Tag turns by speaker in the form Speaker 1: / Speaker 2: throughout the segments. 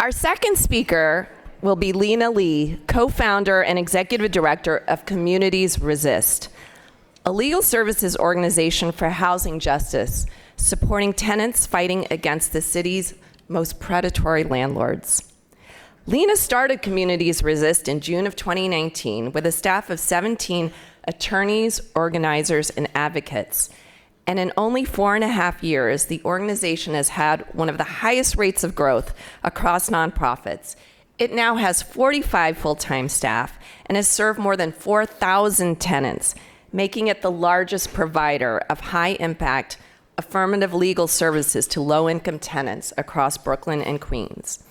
Speaker 1: Our second speaker will be Lina Lee, co-founder and executive director of Communities Resist, a legal services organization for housing justice, supporting tenants fighting against the city's most predatory landlords. Lina started Communities Resist in June of 2019 with a staff of 17 attorneys, organizers, and advocates. And in only 4.5 years, the organization has had one of the highest rates of growth across nonprofits. It now has 45 full-time staff and has served more than 4,000 tenants, making it the largest provider of high-impact, affirmative legal services to low-income tenants across Brooklyn and Queens.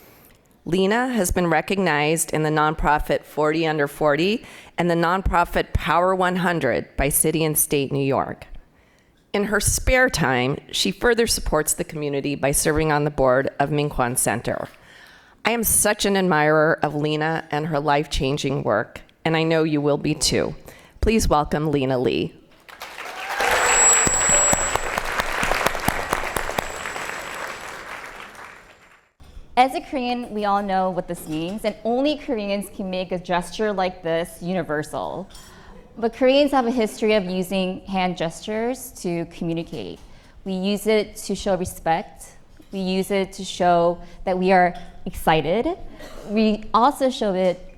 Speaker 1: Lina has been recognized in the nonprofit 40 Under 40 and the nonprofit Power 100 by City and State New York. In her spare time, she further supports the community by serving on the board of MinKwon Center. I am such an admirer of Lina and her life-changing work, and I know you will be too. Please welcome Lina Lee.
Speaker 2: As a Korean, we all know what this means, and only Koreans can make a gesture like this universal. But Koreans have a history of using hand gestures to communicate. We use it to show respect. We use it to show that we are excited. We also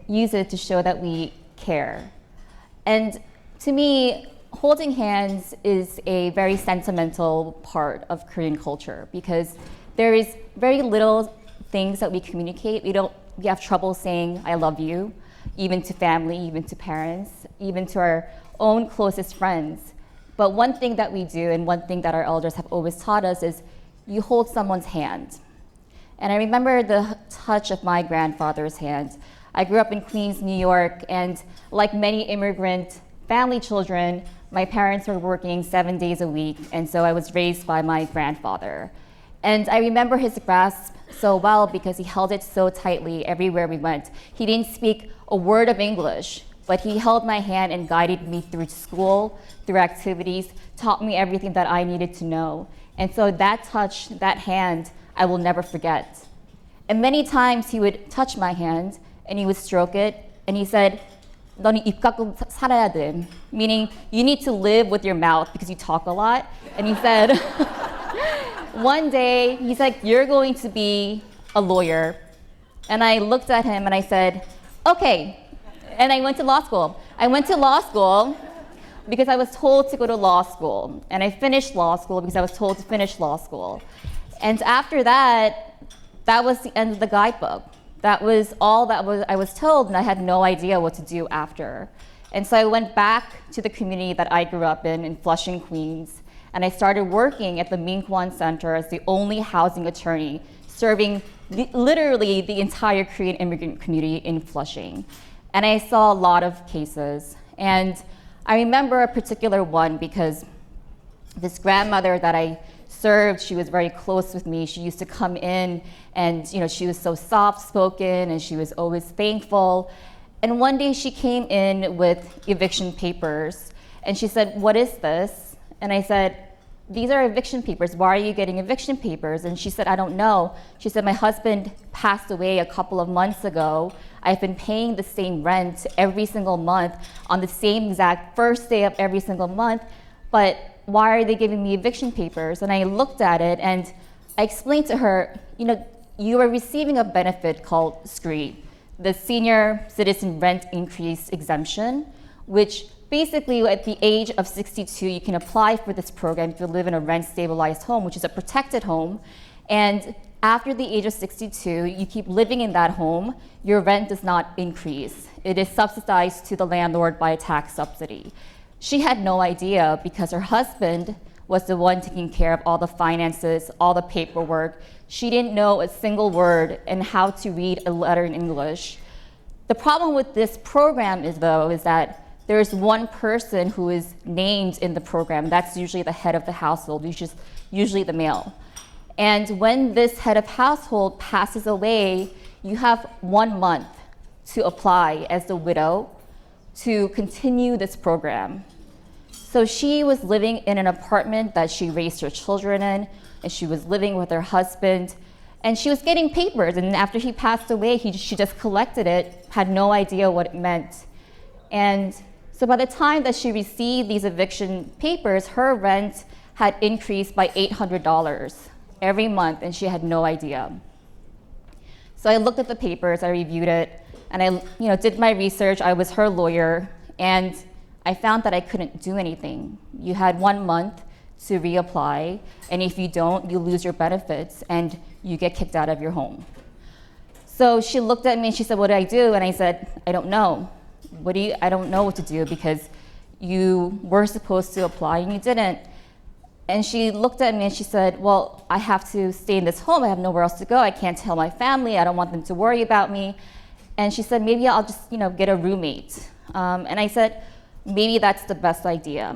Speaker 2: use it to show that we care. And to me, holding hands is a very sentimental part of Korean culture because there is very little things that we communicate. We have trouble saying, I love you, even to family, even to parents, even to our own closest friends. But one thing that we do, and one thing that our elders have always taught us, is you hold someone's hand. And I remember the touch of my grandfather's hand. I grew up in Queens, New York, and like many immigrant family children, my parents were working 7 days a week, and so I was raised by my grandfather. And I remember his grasp so well because he held it so tightly everywhere we went. He didn't speak a word of English, but he held my hand and guided me through school, through activities, taught me everything that I needed to know. And so that touch, that hand, I will never forget. And many times he would touch my hand and he would stroke it and he said, 너는 입 닫고 살아야 돼, meaning you need to live with your mouth because you talk a lot. And he said, one day, he's like, you're going to be a lawyer. And I looked at him and I said, okay. And I went to law school. I went to law school because I was told to go to law school. And I finished law school because I was told to finish law school. And after that, that was the end of the guidebook. That was all that I was told, and I had no idea what to do after. And so I went back to the community that I grew up in Flushing, Queens, and I started working at the MinKwon Center as the only housing attorney, serving literally the entire Korean immigrant community in Flushing. And I saw a lot of cases. And I remember a particular one because this grandmother that I served, she was very close with me. She used to come in and she was so soft-spoken and she was always thankful. And one day she came in with eviction papers and she said, what is this? And I said, these are eviction papers. Why are you getting eviction papers? And she said, I don't know. She said, my husband passed away a couple of months ago. I've been paying the same rent every single month on the same exact first day of every single month, but why are they giving me eviction papers? And I looked at it and I explained to her, you are receiving a benefit called SCREE, the Senior Citizen Rent Increase Exemption, which basically at the age of 62, you can apply for this program if you live in a rent-stabilized home, which is a protected home. And after the age of 62, you keep living in that home, your rent does not increase. It is subsidized to the landlord by a tax subsidy. She had no idea because her husband was the one taking care of all the finances, all the paperwork. She didn't know a single word and how to read a letter in English. The problem with this program is that there's one person who is named in the program. That's usually the head of the household, which is usually the male. And when this head of household passes away, you have 1 month to apply as the widow to continue this program. So she was living in an apartment that she raised her children in, and she was living with her husband. And she was getting papers, and after he passed away, she just collected it, had no idea what it meant. And so by the time that she received these eviction papers, her rent had increased by $800 every month, and she had no idea. So I looked at the papers, I reviewed it, and I did my research. I was her lawyer, and I found that I couldn't do anything. You had 1 month to reapply, and if you don't, you lose your benefits and you get kicked out of your home. So she looked at me and she said, "What do I do?" And I said, "I don't know. I don't know what to do because you were supposed to apply and you didn't." And she looked at me and she said, "Well, I have to stay in this home. I have nowhere else to go. I can't tell my family. I don't want them to worry about me." And she said, "Maybe I'll just, get a roommate." And I said, "Maybe that's the best idea."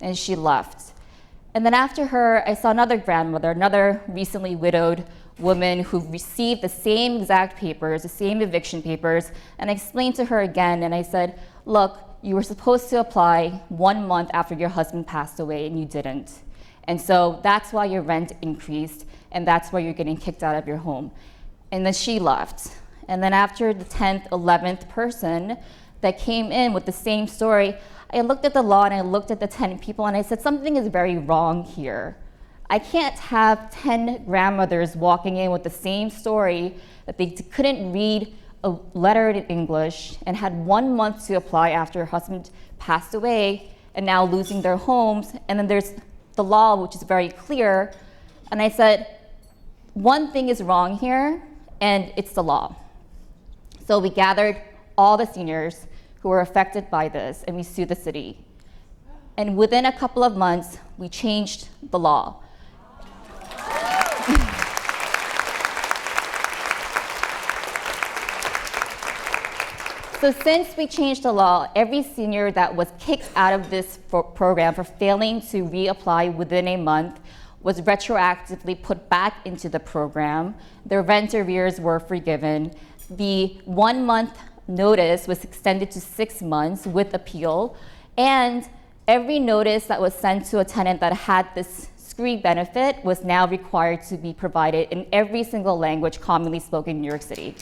Speaker 2: And she left. And then after her, I saw another grandmother, another recently widowed woman who received the same exact papers, the same eviction papers, and I explained to her again, and I said, "Look, you were supposed to apply 1 month after your husband passed away, and you didn't. And so that's why your rent increased, and that's why you're getting kicked out of your home." And then she left. And then after the 10th, 11th person that came in with the same story, I looked at the law and I looked at the 10 people and I said, something is very wrong here. I can't have 10 grandmothers walking in with the same story that they couldn't read a letter in English and had 1 month to apply after her husband passed away and now losing their homes. And then there's the law, which is very clear. And I said, one thing is wrong here, and it's the law. So we gathered all the seniors who were affected by this, and we sued the city. And within a couple of months, we changed the law. So since we changed the law, every senior that was kicked out of this program for failing to reapply within a month was retroactively put back into the program. Their rent arrears were forgiven. The 1 month notice was extended to 6 months with appeal, and every notice that was sent to a tenant that had this screen benefit was now required to be provided in every single language commonly spoken in New York City.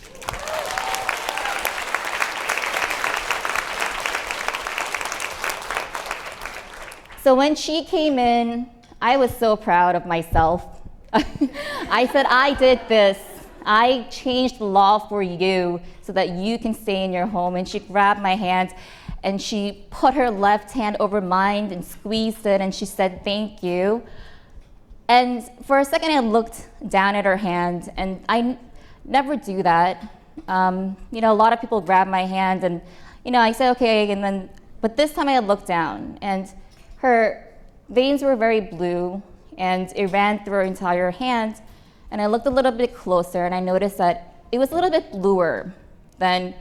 Speaker 2: So when she came in, I was so proud of myself. I said, "I did this. I changed the law for you so that you can stay in your home." And she grabbed my hand and she put her left hand over mine and squeezed it and she said, "Thank you." And for a second I looked down at her hand, and I never do that. A lot of people grab my hand and I said, "Okay," and then, but this time I looked down and her veins were very blue and it ran through her entire hand. And I looked a little bit closer and I noticed that it was a little bit bluer than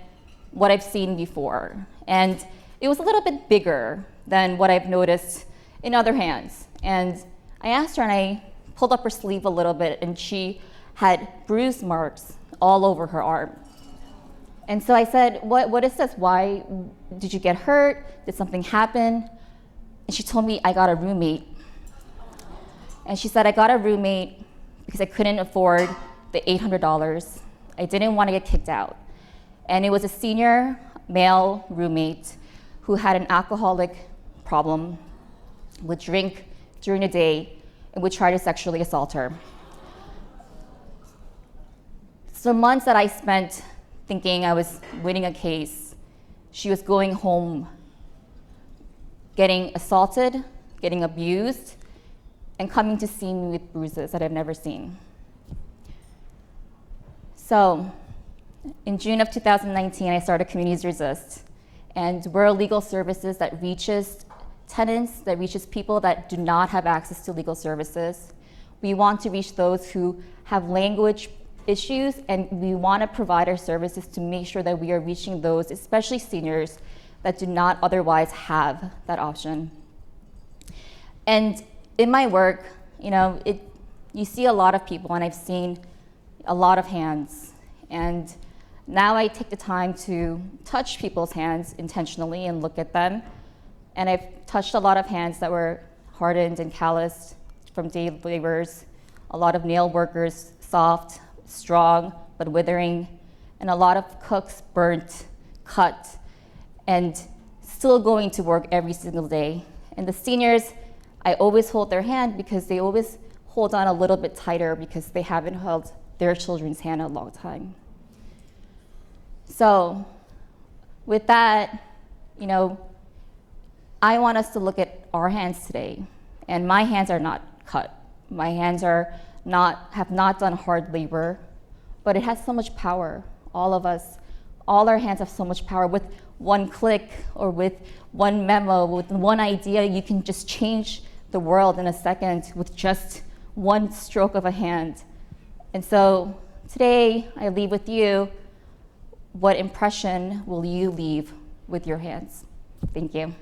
Speaker 2: what I've seen before. And it was a little bit bigger than what I've noticed in other hands. And I asked her and I pulled up her sleeve a little bit and she had bruise marks all over her arm. And so I said, what is this? Why did you get hurt? Did something happen? And she told me, "I got a roommate." And she said, "I got a roommate because I couldn't afford the $800. I didn't want to get kicked out." And it was a senior male roommate who had an alcoholic problem, would drink during the day, and would try to sexually assault her. So months that I spent thinking I was winning a case, she was going home, getting assaulted, getting abused, and coming to see me with bruises that I've never seen. So in June of 2019, I started Communities Resist. And we're legal services that reaches tenants, that reaches people that do not have access to legal services. We want to reach those who have language issues, and we want to provide our services to make sure that we are reaching those, especially seniors, that do not otherwise have that option. And in my work, you see a lot of people, and I've seen a lot of hands. And now I take the time to touch people's hands intentionally and look at them. And I've touched a lot of hands that were hardened and calloused from day laborers, a lot of nail workers, soft, strong but withering, and a lot of cooks burnt, cut, and still going to work every single day. And the seniors, I always hold their hand because they always hold on a little bit tighter because they haven't held their children's hand in a long time. So with that, I want us to look at our hands today. And my hands are not cut. My hands have not done hard labor, but it has so much power. All of us, all our hands have so much power. With one click or with one memo, with one idea, you can just change the world in a second with just one stroke of a hand. And so today I leave with you, what impression will you leave with your hands? Thank you.